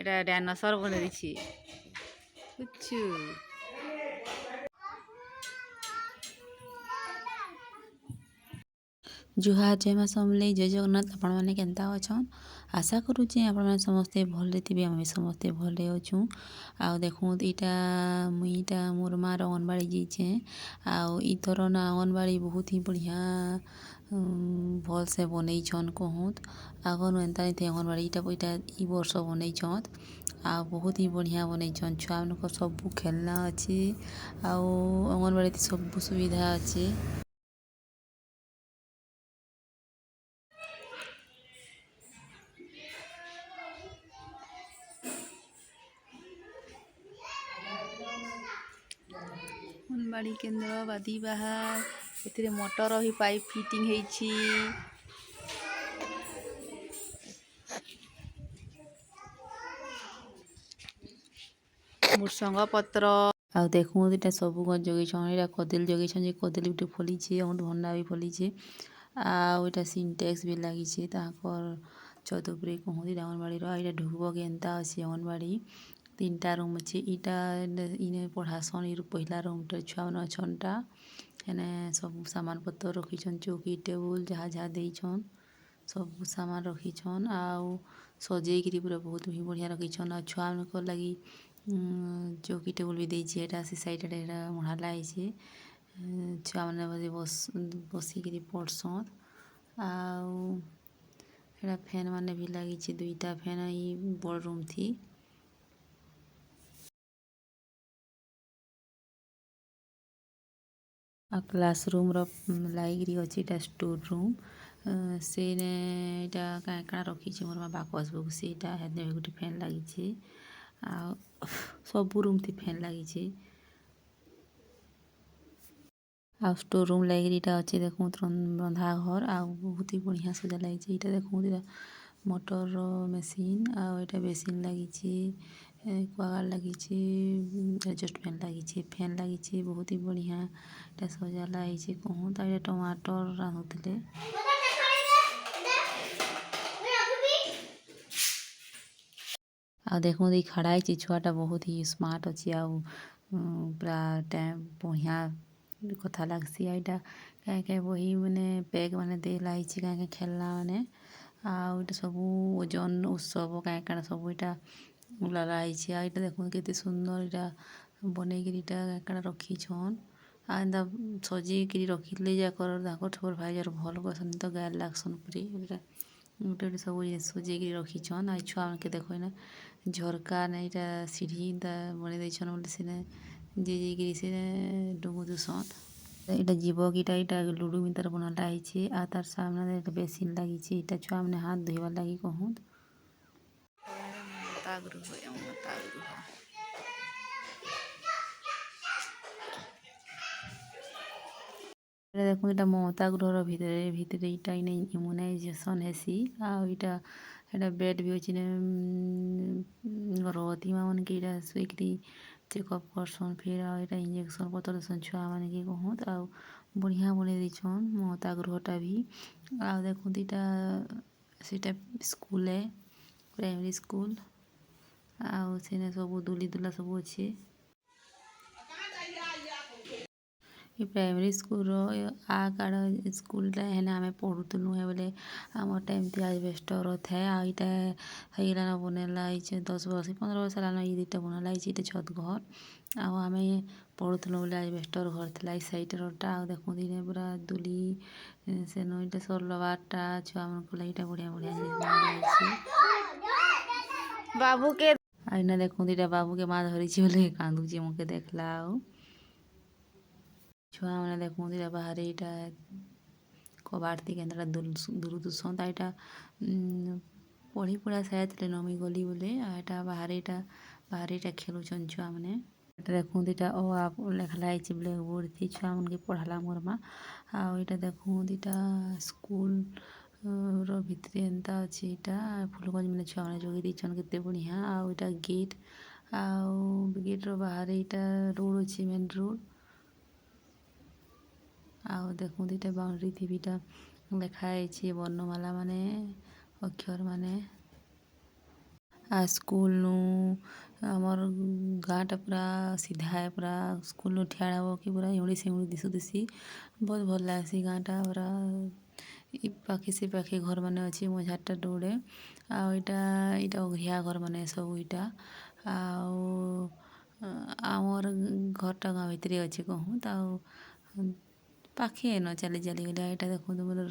এটা ডাইনোসর বলে দিচ্ছি বুঝছু। जुहार जय माँ समलेई जय जगन्नाथ। आपण मैंने केन्ता अछन आशा करुचे आपण मैंने समस्ते भले थे। आम समस्ते भले अच्छू। आ देखूँ यहाँ मुईटा मोर मार अंगनबाड़ी जाइए। आईथर ना अंगनबाड़ी बहुत ही बढ़िया भल से बनईछन कहत। आगन एंता नहीं थे अंगनबाड़ी इटा ई वर्ष बनईछत। आ बहुत ही बढ़िया बनईछन। छुआ मान सब खेलना अच्छे। अंगनबाड़ी सब सुविधा अच्छे। अंगनबाड़ी केन्द्र बादी बाहार ए मोटर ही पाइप फिटिंग होईछि। भृसंग पत्र आ देखूँ यहाँ सब गछ जगैछन। यहाँ कदली जगैछन जे कदली गुटे फलिछे अमृतभंडा भी फलिछे। आटा सिंटेक्स भी लगिछे ताकर छत उपरे कहूँ अंगनबाड़ी यहाँ ढुकब केन्ता अच्छे। अंगनबाड़ी 3टा रूम अच्छे। इटा इने पढ़ासन पहला रूम छुआ मैंने अछनटा हेने सब सामान पत्र रखीछन। चौकी टेबुल जहाँ जहाँ देछन सब सामान रखीछन। आउ सजेकरी पूरा बहुत भी बढ़िया रखीछन। आ छुआ मान लगी चौकी टेबुल भी देछे। एटा से साइड एटा मढ़ाला है। छुआ मैंने बजे बसिक पढ़सन। आउ फैन माने भी लगी 2टा फैन ई बड़ रूम थी। आ क्लासरूम लाइक अच्छे। यहाँ स्टोर रूम से यहाँ क्या रखी मोर माँ बाकस बुक से गोटे फैन लगी। सब रूम थी फैन लगी। आ स्टोर रूम लाइक अच्छे। देखूँ रंधा घर आ बहुत ही बढ़िया सजा लगी। यहाँ देखूँ मोटर मेसीन आटा बेसिन लगी। एक्वागार्ड लगी। एडजस्ट फैन लगी। फैन लगी बहुत ही बढ़िया यहाँ सजाला है कहूँ। यहाँ टमाटर रांधुले। आ देखूँ खड़ा है छुआटा बहुत ही स्मार्ट अच्छे। पूरा टाइम बढ़िया कथा लगसी। यहाँ क्या बही मैंने बैग मैंने देला क्या खेलना मैंने आटा सब ओजन उत्सव क्या सब यहाँ लगा। यहाँ देखो केते सुंदर यहाँ बनईकरी क्या रखीछन। आंदा सजेक रखिले जाकर सुपरभाइजर भल करसन तो गाय लागसन पूरी गोटे सब सजेक रखीछन। आ छुआ मान के देखो ना झरका ना यहाँ सीढ़ी बने देछन बोले सीने जे से डुंगु दुसन। यहाँ जीव कीटा यहाँ लुडु मितर बनाला है। आ तार सामने बेसिन लगी। यहाँ छुआ मैंने हाथ धोवा लगी कहूँ। देखो यहाँ ममता गृहर भितर इटा इम्यूनाइजेशन हेसी। यहाँ बेड भी अच्छे। गर्भवती माँ मन के यहाँ शुईकरी चेकअप करसन। फिर यहाँ इंजेक्शन पत्र देसन छुआ मान के कहूँ। आ बढ़िया बने देछन ममता गृहटा भी। आ देखो यहाँ स्कूल है प्राइमरी स्कूल। आने सब दुली दुला सब अच्छे। ये प्राइमरी स्कूल आ कार्ड स्कूलटा है आम पढ़ुलु है बोले आम टाइम थी एजबेस्टर थे। आईगलान बनला 10 वर्ष 15 वर्ष लान ये 2टा बनला है। छत घर आम पढ़ुलु बोले एजबेस्टर घर था सैडरटा। देखूँ दिने पूरा दुली से नईटा सरलबारटा छुआ मान लगे बढ़िया बढ़िया बाबू के आईना देखूँ बाबू के माँ धरी बोले कांदुची मुके देखला। छुआ मैंने देखूँ बाहर यहाँ कबाड़ थी केन्द्रा दूर दूसर यहाँ पढ़ी पढ़ा शायद नमी गली बोले। यहाँ बाहर यहाँ खेलुचन छुआ मैंने। देखूँ यहाँ लेखला है ब्लैक बोर्ड थी छुआ मन के पढ़ाला मोर माँ। यहाँ देखूँ यहाँ स्कूल भितर एंता अच्छे। यहाँ फुलगंज मैंने छुआ मैंने जगह देछन केते बढ़िया। यहाँ गेट गेट बाहर यहाँ रोड अच्छे मेन रोड। देखूँ यहाँ बाउंड्री थी भी लिखाई वर्णमाला माने अक्षर माने। ସ୍କୁଲନୁ ଆମର୍ ଗାଁଟା ପୁରା ସିଧା ଏ ପୁରା ସ୍କୁଲନୁ ଠିଆ ହବ କି ପୁରା ଇଉଁଳି ସିଉଁଳି ଦିଶୁଥିସି ବହୁତ ଭଲ ଲାଗ୍ସି ଗାଁଟା ପୁରା ଇ ପାଖେ ସେ ପାଖେ ଘରମାନେ ଅଛି ମଝାରଟା ରୋଡ଼େ ଆଉ ଇଟା ଅଘରିଆ ଘରମାନେ ସବୁ ଇଟା ଆଉ ଆମର୍ ଘରଟା ଗାଁ ଭିତରେ ଅଛି କହୁଁ ଆଉ ପାଖେ ନ ଚାଲି ଚାଲି ଗଲେ ଏଇଟା ଦେଖୁନ୍ତୁ ବୋଲେ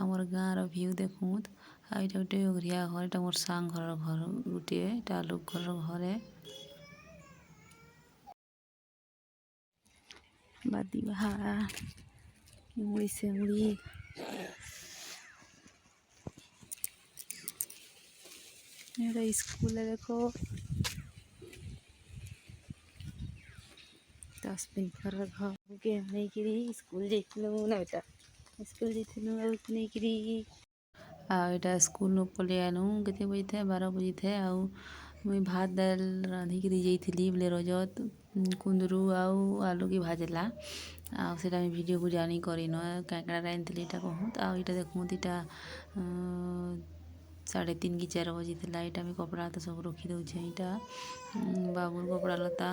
ଆମର ଗାଁର ଭିଉ ଦେଖୁନ୍ତ ଆଉ ଏଇଟା ଗୋଟେ ଅଘରିଆ ଘର ଏଇଟା ମୋର ସାଙ୍ଗ ଘରର ଘର ଗୋଟିଏ ଏଇଟା ଲୋକ ଘରର ଘରେ ବାଦି ବାହା ଇଉଁଳି ସିଉଁଳି ଏଇଟା ସ୍କୁଲରେ ଦେଖ ଡଷ୍ଟବିନ୍ ଘରର ଘରକେ ନେଇକିରି ସ୍କୁଲ ଯାଇଥିଲୁ ନା ଏଇଟା ସ୍କୁଲ ଯାଇଥିଲୁ ଆଉ ନେଇକିରି ଆଉ ଏଇଟା ସ୍କୁଲନୁ ପଲେଇ ଆନୁ କେତେ ବଜିଥାଏ 12 ବଜିଥାଏ ଆଉ ମୁଇଁ ଭାତ ଡାଲ ରାନ୍ଧିକିରି ଯାଇଥିଲି ବୋଲେ ରଜତ କୁନ୍ଦରୁ ଆଉ ଆଲୁକେ ଭାଜଲା ଆଉ ସେଇଟା ଆମେ ଭିଡ଼ିଓକୁ ଜାନି କରିନ କାଁକଡ଼ା ରାନ୍ଧିଥିଲି ଏଇଟା କହୁତ ଆଉ ଏଇଟା ଦେଖୁନ୍ତ ଏଇଟା 3:30 କି 4 ବଜିଥିଲା ଏଇଟା ଆମେ କପଡ଼ା ଲତା ସବୁ ରଖିଦଉଛେ ଏଇଟା ବାବୁର କପଡ଼ା ଲତା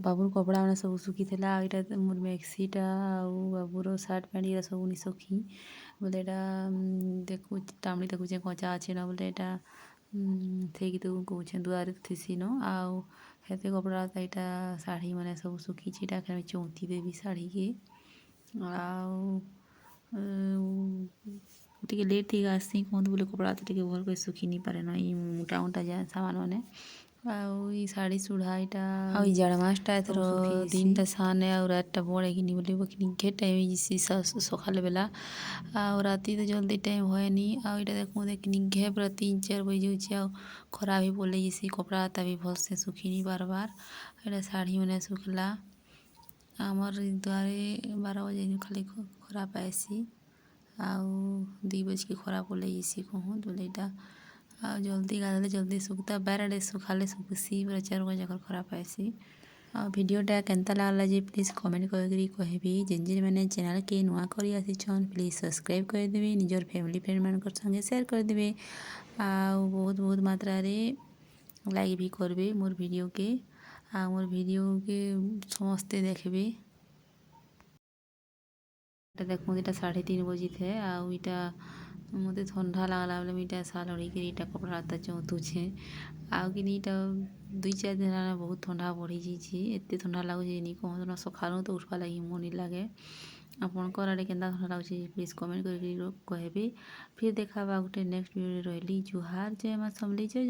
ବାବୁର କପଡ଼ା ମାନେ ସବୁ ଶୁଖିଥିଲା ଆଉ ଏଇଟା ମୋର ମେକ୍ସିଟା ଆଉ ବାବୁର ସାର୍ଟ ପ୍ୟାଣ୍ଟ ଏଇଟା ସବୁ ନି ଶୁଖି ବୋଲେ ଏଇଟା ଟାମଡ଼ି ଦେଖୁଛେ କଞ୍ଚା ଅଛି ନା ବୋଲେ ଏଇଟା ସେଇକି ତୁ କହୁଛେ ଦୁଆରେ ଥିସି ନ ଆଉ ହେତେ କପଡ଼ା ଏଇଟା ଶାଢ଼ୀ ମାନେ ସବୁ ଶୁଖିଛି ଏଇଟା ଖାଲି ଚଉତି ଦେବି ଶାଢ଼ୀକେ ଆଉ ଟିକେ ଲେଟ୍ ହେଇକି ଆସି କୁହନ୍ତୁ ବୋଲେ କପଡ଼ା ତ ଟିକେ ଭଲ କରି ଶୁଖି ନି ପାରେ ନା ଏଇ ମୋଟା ମୋଟା ଯାଏ ସାମାନ ମାନେ ଆଉ ଇ ଶାଢ଼ୀ ସୁଢ଼ା ଏଇଟା ଆଉ ଇ ଜାଡ଼ ମାସଟା ଏଥର 3ଟା ସାନେ ଆଉ ରାତଟା ବଡ଼ ହେଇକିନି ବୋଲି ଘେ ଟାଇମ୍ ହେଇଯିସି ସକାଳ ବେଲା ଆଉ ରାତି ତ ଜଲ୍ଦି ଟାଇମ୍ ହୁଏନି ଆଉ ଏଇଟା ଦେଖୁଁ ଦେଖିନି ଘେ ପୁରା 3-4 ବଜି ଯାଉଛି ଆଉ ଖରା ବି ପଲେଇ ଯାଇସି କପଡ଼ା ଲତା ବି ଭଲସେ ଶୁଖିନି ବାରବାର ଏଇଟା ଶାଢ଼ୀ ମାନେ ଶୁଖିଲା ଆମର୍ ଦୁଆରେ 12 ବଜେ ଖାଲି ଖରା ପାଏସି ଆଉ 2 ବଜକେ ଖରା ପଲେଇ ଯାଇସି କହୁଁ ବୋଲେ ଏଇଟା ଆଉ ଜଲ୍ଦି ଗାଧଲେ ଜଲ୍ଦି ଶୁଖତା ବାରଆଡ଼େ ଶୁଖାଲେ ଶୁଖସି ପୁରା 4 ବଜେ ଖରା ପାଏସି ଆଉ ଭିଡ଼ିଓଟା କେନ୍ତା ଲାଗଲା ଯେ ପ୍ଲିଜ୍ କମେଣ୍ଟ କରିକିରି କହିବି ଯେନ୍ ମାନେ ଚ୍ୟାନେଲ୍କେ ନୂଆ କରି ଆସିଛନ୍ ପ୍ଲିଜ୍ ସବସ୍କ୍ରାଇବ୍ କରିଦେବେ ନିଜର ଫ୍ୟାମିଲି ଫ୍ରେଣ୍ଡମାନଙ୍କର ସାଙ୍ଗେ ସେୟାର କରିଦେବେ ଆଉ ବହୁତ ବହୁତ ମାତ୍ରାରେ ଲାଇକ୍ ବି କରିବେ ମୋର୍ ଭିଡ଼ିଓକେ ଆଉ ମୋର୍ ଭିଡ଼ିଓକେ ସମସ୍ତେ ଦେଖବେ ଏଇଟା ଦେଖୁନ୍ ଏଇଟା 3:30 ବଜିଥାଏ ଆଉ ଏଇଟା ମୋତେ ଥଣ୍ଡା ଲାଗ୍ଲା ବୋଲେ ମୁଇଁ ଏଇଟା ଶାଲ୍ ଓଢ଼ିକିରି ଏଇଟା କପଡ଼ା ଲତା ଚଉතුଛେ ଆଉ କିନି ଏଇଟା 2-4 ଦିନ ହେଲା ବହୁତ ଥଣ୍ଡା ବଢ଼ିଯାଇଛି ଏତେ ଥଣ୍ଡା ଲାଗୁଛି ନି କହନ୍ତୁ ନା ସକାଳୁ ତ ଉଠବା ଲାଗି ମନ ନି ଲାଗେ ଆପଣଙ୍କର ଆଡ଼େ କେନ୍ତା ଥଣ୍ଡା ଲାଗୁଛି ପ୍ଲିଜ୍ କମେଣ୍ଟ କରିକି କହିବେ ଫିର୍ ଦେଖାବା ଗୋଟେ ନେକ୍ସଟ ଭିଡ଼ିଓରେ ରହିଲି ଜୁହାର ଜୟ ମା ସମଲେଇ ଜୟ